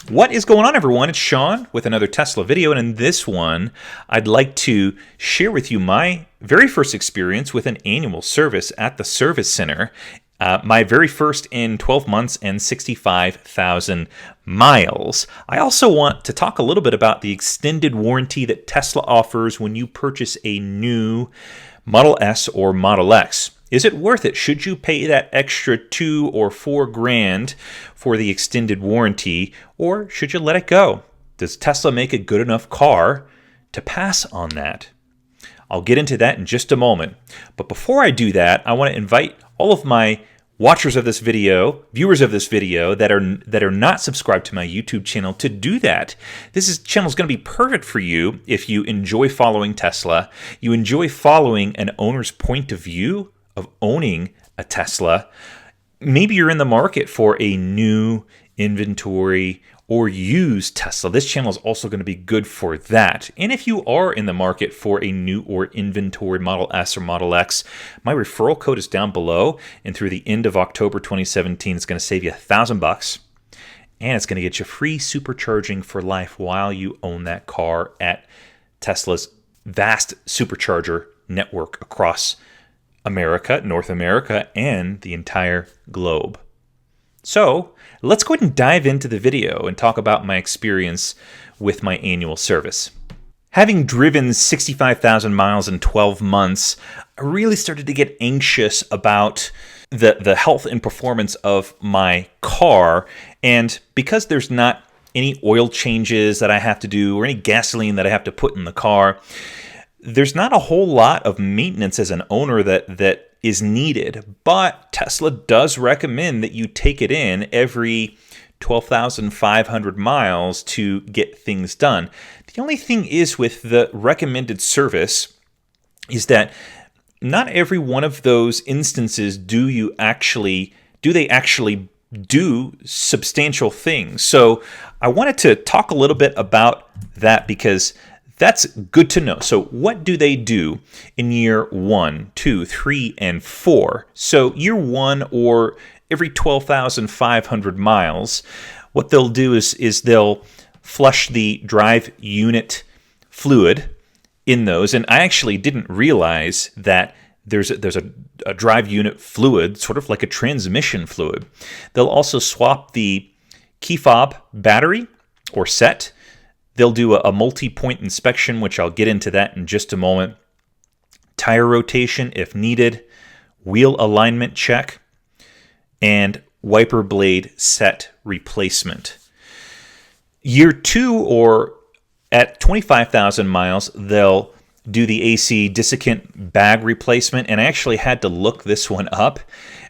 What is going on, everyone? It's Sean with another Tesla video, and in this one, I'd like to share with you my very first experience with an annual service at the service center. My very first in 12 months and 65,000 miles. I also want to talk a little bit about the extended warranty that Tesla offers when you purchase a new Model S or Model X. Is it worth it? Should you pay that extra $2 or $4 grand for the extended warranty, or should you let it go? Does Tesla make a good enough car to pass on that? I'll get into that in just a moment. But before I do that, I want to invite all of my watchers of this video, viewers of this video that are not subscribed to my YouTube channel to do that. This channel is going to be perfect for you if you enjoy following Tesla, you enjoy following an owner's point of view of owning a Tesla. Maybe you're in the market for a new inventory or used Tesla. This channel is also going to be good for that. And if you are in the market for a new or inventory Model S or Model X, my referral code is down below, and through the end of October 2017, it's going to save you $1,000, and it's going to get you free supercharging for life while you own that car at Tesla's vast supercharger network across America, North America, and the entire globe. So let's go ahead and dive into the video and talk about my experience with my annual service. Having driven 65,000 miles in 12 months, I really started to get anxious about the health and performance of my car. And because there's not any oil changes that I have to do or any gasoline that I have to put in the car, there's not a whole lot of maintenance as an owner that is needed, but Tesla does recommend that you take it in every 12,500 miles to get things done. The only thing is with the recommended service is that not every one of those instances do they actually do substantial things. So I wanted to talk a little bit about that because that's good to know. So what do they do in year 1, 2, 3, and 4? So year 1, or every 12,500 miles, what they'll do is they'll flush the drive unit fluid in those. And I actually didn't realize that there's a drive unit fluid, sort of like a transmission fluid. They'll also swap the key fob battery or set. They'll do a multi-point inspection, which I'll get into that in just a moment. Tire rotation if needed, wheel alignment check, and wiper blade set replacement. Year 2, or at 25,000 miles, they'll do the AC desiccant bag replacement, and I actually had to look this one up.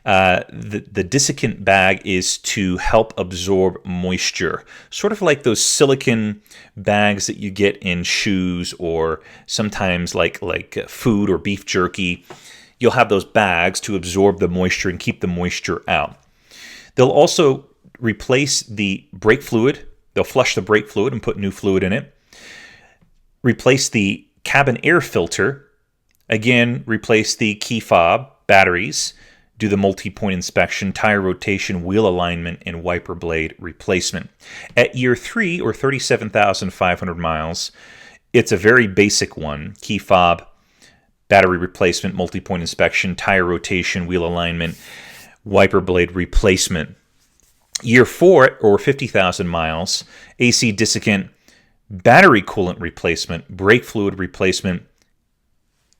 The desiccant bag is to help absorb moisture, sort of like those silicone bags that you get in shoes, or sometimes like food or beef jerky. You'll have those bags to absorb the moisture and keep the moisture out. They'll also replace the brake fluid. They'll flush the brake fluid and put new fluid in it. Replace the cabin air filter. Again, replace the key fob, batteries, do the multi-point inspection, tire rotation, wheel alignment, and wiper blade replacement. At year 3, or 37,500 miles, it's a very basic one. Key fob, battery replacement, multi-point inspection, tire rotation, wheel alignment, wiper blade replacement. Year 4, or 50,000 miles, AC desiccant, battery coolant replacement, brake fluid replacement,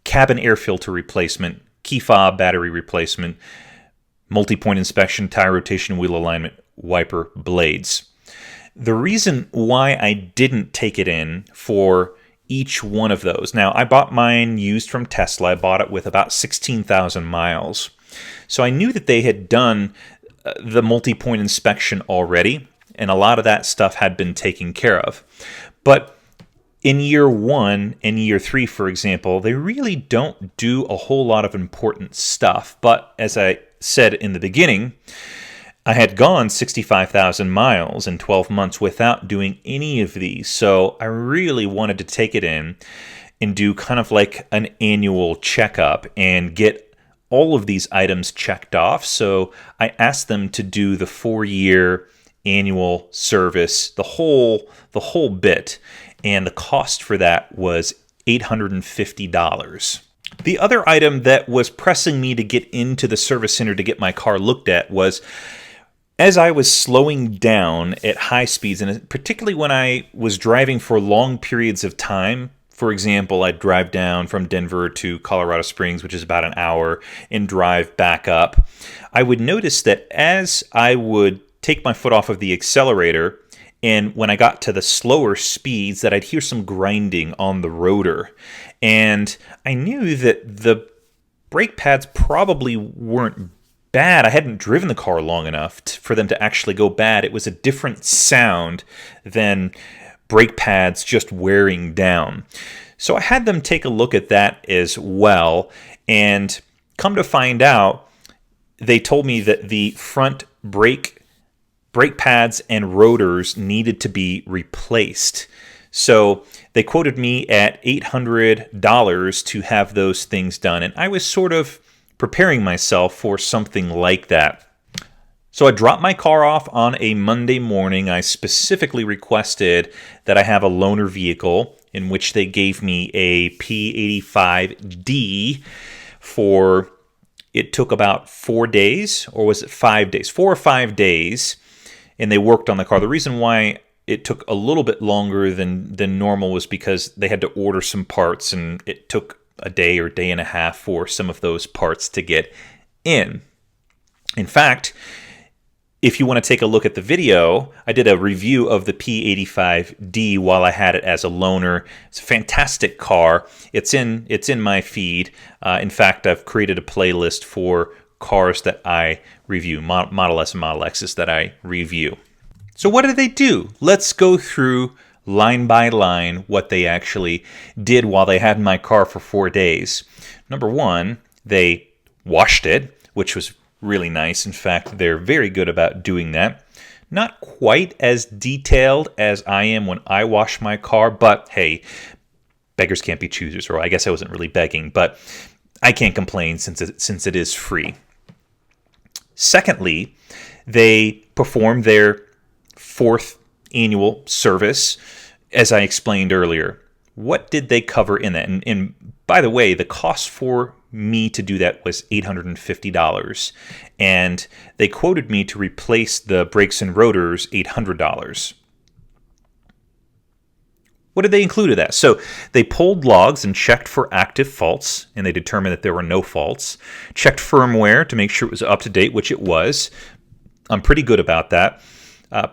cabin air filter replacement, key fob, battery replacement, multi-point inspection, tire rotation, wheel alignment, wiper blades. The reason why I didn't take it in for each one of those. Now, I bought mine used from Tesla. I bought it with about 16,000 miles. So I knew that they had done the multi-point inspection already, and a lot of that stuff had been taken care of. But in year 1 and year 3, for example, they really don't do a whole lot of important stuff. But as I said in the beginning, I had gone 65,000 miles in 12 months without doing any of these. So I really wanted to take it in and do kind of like an annual checkup and get all of these items checked off. So I asked them to do the 4-year annual service, the whole bit, and the cost for that was $850. The other item that was pressing me to get into the service center to get my car looked at was, as I was slowing down at high speeds, and particularly when I was driving for long periods of time. For example, I'd drive down from Denver to Colorado Springs, which is about an hour, and drive back up. I would notice that as I would take my foot off of the accelerator, and when I got to the slower speeds, that I'd hear some grinding on the rotor. And I knew that the brake pads probably weren't bad. I hadn't driven the car long enough for them to actually go bad. It was a different sound than brake pads just wearing down. So I had them take a look at that as well. And come to find out, they told me that the front brake pads and rotors needed to be replaced. So they quoted me at $800 to have those things done. And I was sort of preparing myself for something like that. So I dropped my car off on a Monday morning. I specifically requested that I have a loaner vehicle, in which they gave me a P85D for, it took about 4 days, or was it 5 days? 4 or 5 days, and they worked on the car. The reason why it took a little bit longer than normal was because they had to order some parts, and it took a day or day and a half for some of those parts to get in. In fact, if you want to take a look at the video, I did a review of the P85D while I had it as a loaner. It's a fantastic car. It's in my feed. In fact, I've created a playlist for cars that I review, Model S and Model X's that I review. So what did they do? Let's go through line by line what they actually did while they had my car for 4 days. Number one, they washed it, which was really nice. In fact, they're very good about doing that. Not quite as detailed as I am when I wash my car, but hey, beggars can't be choosers, or I guess I wasn't really begging, but I can't complain since it is free. Secondly, they performed their 4th annual service, as I explained earlier. What did they cover in that? And by the way, the cost for me to do that was $850, and they quoted me to replace the brakes and rotors $800. What did they include of that? So they pulled logs and checked for active faults, and they determined that there were no faults. Checked firmware to make sure it was up to date, which it was. I'm pretty good about that.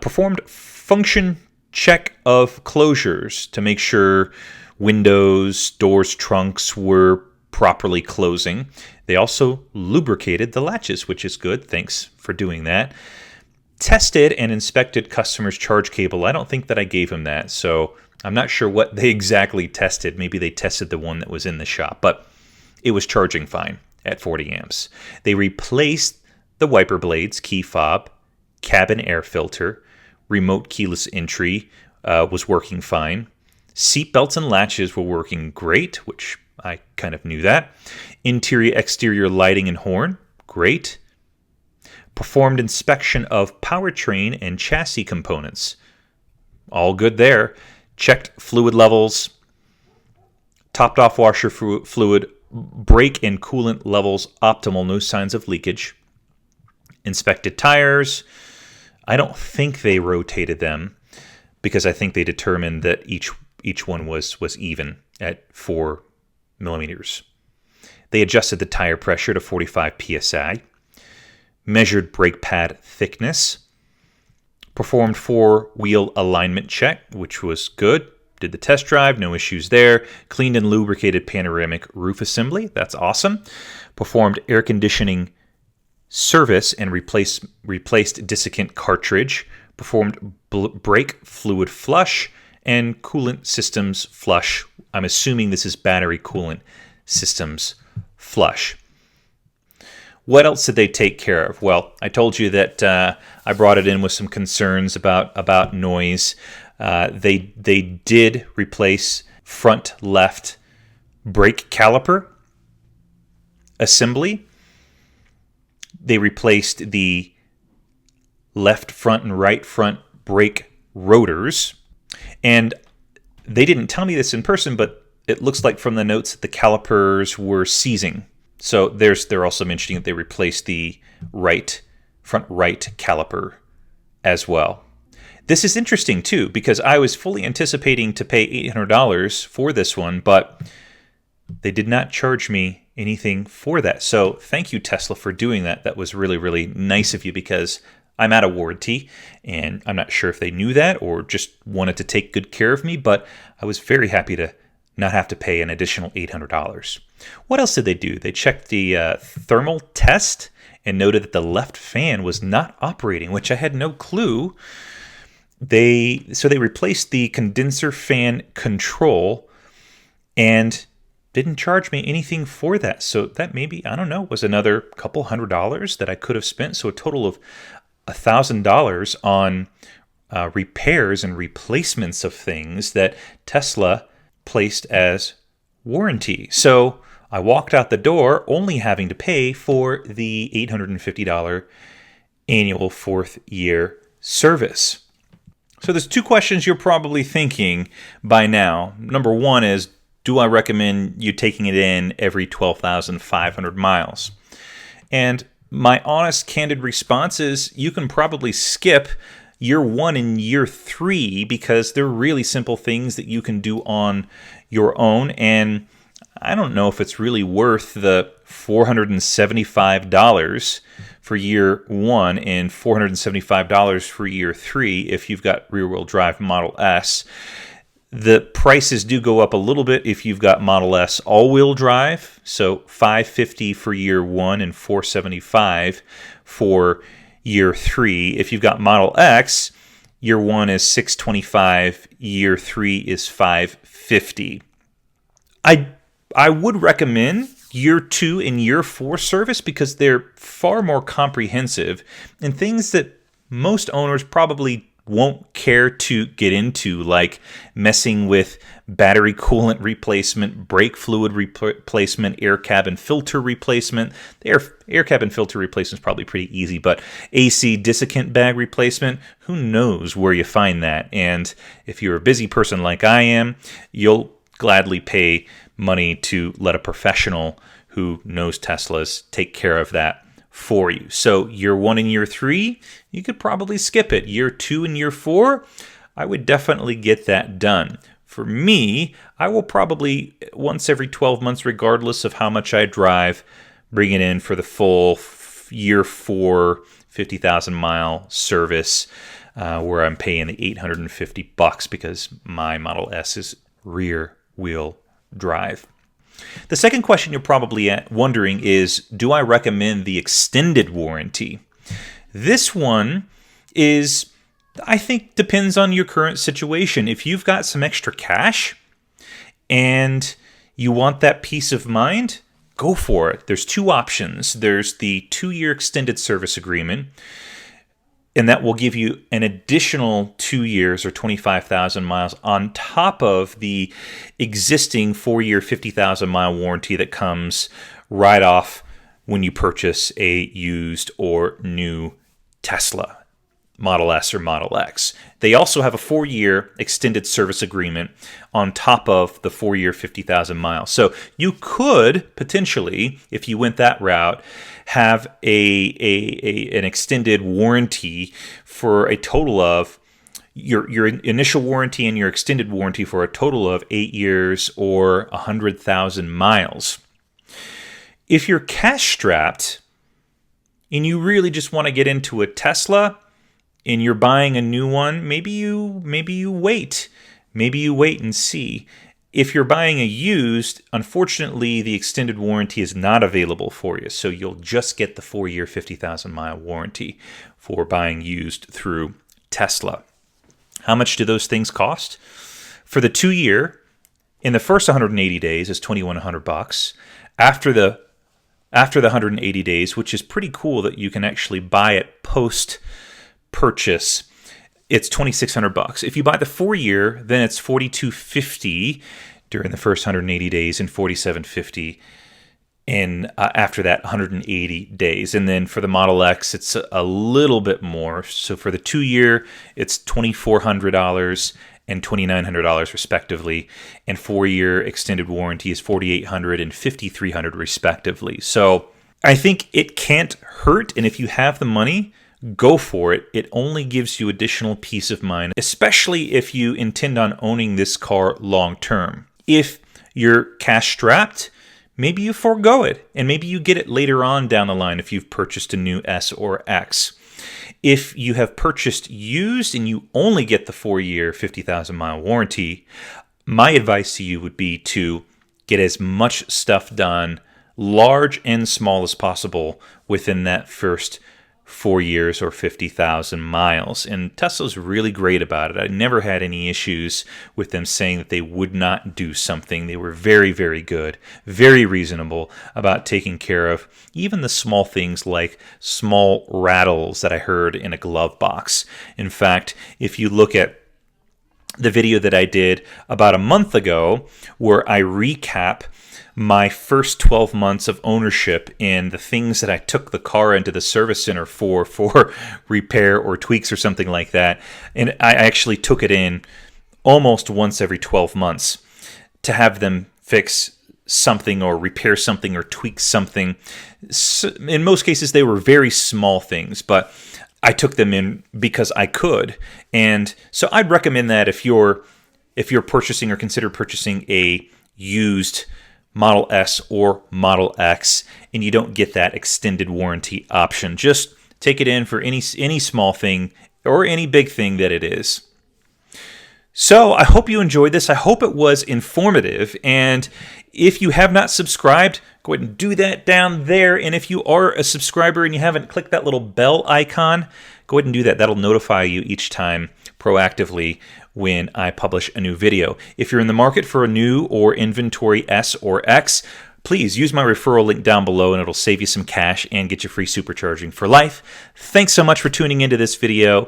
Performed function check of closures to make sure windows, doors, trunks were properly closing. They also lubricated the latches, which is good. Thanks for doing that. Tested and inspected customers' charge cable. I don't think that I gave them that, so I'm not sure what they exactly tested. Maybe they tested the one that was in the shop, but it was charging fine at 40 amps. They replaced the wiper blades, key fob, cabin air filter, remote keyless entry was working fine. Seat belts and latches were working great, which I kind of knew that. Interior, exterior lighting and horn, great. Performed inspection of powertrain and chassis components. All good there. Checked fluid levels. Topped off washer fluid. Brake and coolant levels optimal, no signs of leakage. Inspected tires. I don't think they rotated them because I think they determined that each one was even at 4 millimeters. They adjusted the tire pressure to 45 psi, measured brake pad thickness, performed 4-wheel alignment check, which was good. Did the test drive, no issues there. Cleaned and lubricated panoramic roof assembly, that's awesome. Performed air conditioning service and replaced desiccant cartridge. Performed brake fluid flush and coolant systems flush. I'm assuming this is battery coolant systems flush. What else did they take care of? Well, I told you that I brought it in with some concerns about noise. They did replace front left brake caliper assembly. They replaced the left front and right front brake rotors. And they didn't tell me this in person, but it looks like from the notes that the calipers were seizing. So they're also mentioning that they replaced the front right caliper as well. This is interesting too, because I was fully anticipating to pay $800 for this one, but they did not charge me anything for that. So thank you, Tesla, for doing that. That was really, really nice of you, because I'm out of warranty, and I'm not sure if they knew that or just wanted to take good care of me, but I was very happy to not have to pay an additional $800. What else did they do? They checked the thermal test and noted that the left fan was not operating, which I had no clue. So they replaced the condenser fan control and didn't charge me anything for that. So that maybe, I don't know, was another couple $100 that I could have spent. So a total of $1,000 on repairs and replacements of things that Tesla placed as warranty. So I walked out the door only having to pay for the $850 annual 4th year service. So there's two questions you're probably thinking by now. Number one is, do I recommend you taking it in every 12,500 miles? And my honest, candid response is you can probably skip year 1 and year 3 because they're really simple things that you can do on your own. And I don't know if it's really worth the $475 for year 1 and $475 for year 3 if you've got rear-wheel drive Model S. The prices do go up a little bit if you've got Model S all-wheel drive, so $550 for year 1 and $475 for year 3. If you've got Model X, year 1 is $625, year 3 is $550. I would recommend year 2 and year 4 service because they're far more comprehensive and things that most owners probably won't care to get into, like messing with battery coolant replacement, brake fluid replacement, air cabin filter replacement. The air cabin filter replacement is probably pretty easy, but AC desiccant bag replacement, who knows where you find that? And if you're a busy person like I am, you'll gladly pay money to let a professional who knows Teslas take care of that for you. So year 1 and year 3, you could probably skip it. Year 2 and year 4, I would definitely get that done. For me, I will probably once every 12 months, regardless of how much I drive, bring it in for the full year 4 50,000 mile service, where I'm paying the $850 because my Model S is rear wheel drive. The second question you're probably wondering is, do I recommend the extended warranty? This one is, I think, depends on your current situation. If you've got some extra cash and you want that peace of mind, go for it. There's two options. There's the 2-year extended service agreement, and that will give you an additional 2 years or 25,000 miles on top of the existing 4-year 50,000 mile warranty that comes right off when you purchase a used or new Tesla, Model S or Model X. They also have a 4-year extended service agreement on top of the 4-year 50,000 miles. So you could potentially, if you went that route, have an extended warranty for a total of your initial warranty and your extended warranty for a total of 8 years or 100,000 miles. If you're cash strapped and you really just want to get into a Tesla and you're buying a new one, maybe you wait. Maybe you wait and see. If you're buying a used, unfortunately, the extended warranty is not available for you. So you'll just get the 4-year 50,000 mile warranty for buying used through Tesla. How much do those things cost? For the 2-year, in the first 180 days is $2,100. After the 180 days, which is pretty cool that you can actually buy it post purchase, it's $2,600. If you buy the 4-year, then it's $4,250 during the first 180 days and $4,750 in after that 180 days. And then for the Model X, it's a little bit more. So for the 2-year, it's $2,400 and $2,900 respectively, and 4-year extended warranty is $4,800 and $5,300 respectively. So I think it can't hurt, and if you have the money, go for it. It only gives you additional peace of mind, especially if you intend on owning this car long term. If you're cash strapped, maybe you forego it, and maybe you get it later on down the line if you've purchased a new S or X. If you have purchased used and you only get the 4-year, 50,000-mile warranty, my advice to you would be to get as much stuff done, large and small as possible, within that first 4 years or 50,000 miles. And Tesla's really great about it. I never had any issues with them saying that they would not do something. They were very, very good, very reasonable about taking care of even the small things like small rattles that I heard in a glove box. In fact, if you look at the video that I did about a month ago, where I recap my first 12 months of ownership and the things that I took the car into the service center for repair or tweaks or something like that. And I actually took it in almost once every 12 months to have them fix something or repair something or tweak something. So in most cases, they were very small things, but I took them in because I could. And so I'd recommend that if you're purchasing or consider purchasing a used Model S or Model X and you don't get that extended warranty option, just take it in for any small thing or any big thing that it is. So I hope you enjoyed this. I hope it was informative. And if you have not subscribed, go ahead and do that down there. And if you are a subscriber and you haven't clicked that little bell icon, go ahead and do that. That'll notify you each time proactively when I publish a new video. If you're in the market for a new or inventory S or X, please use my referral link down below and it'll save you some cash and get you free supercharging for life. Thanks so much for tuning into this video.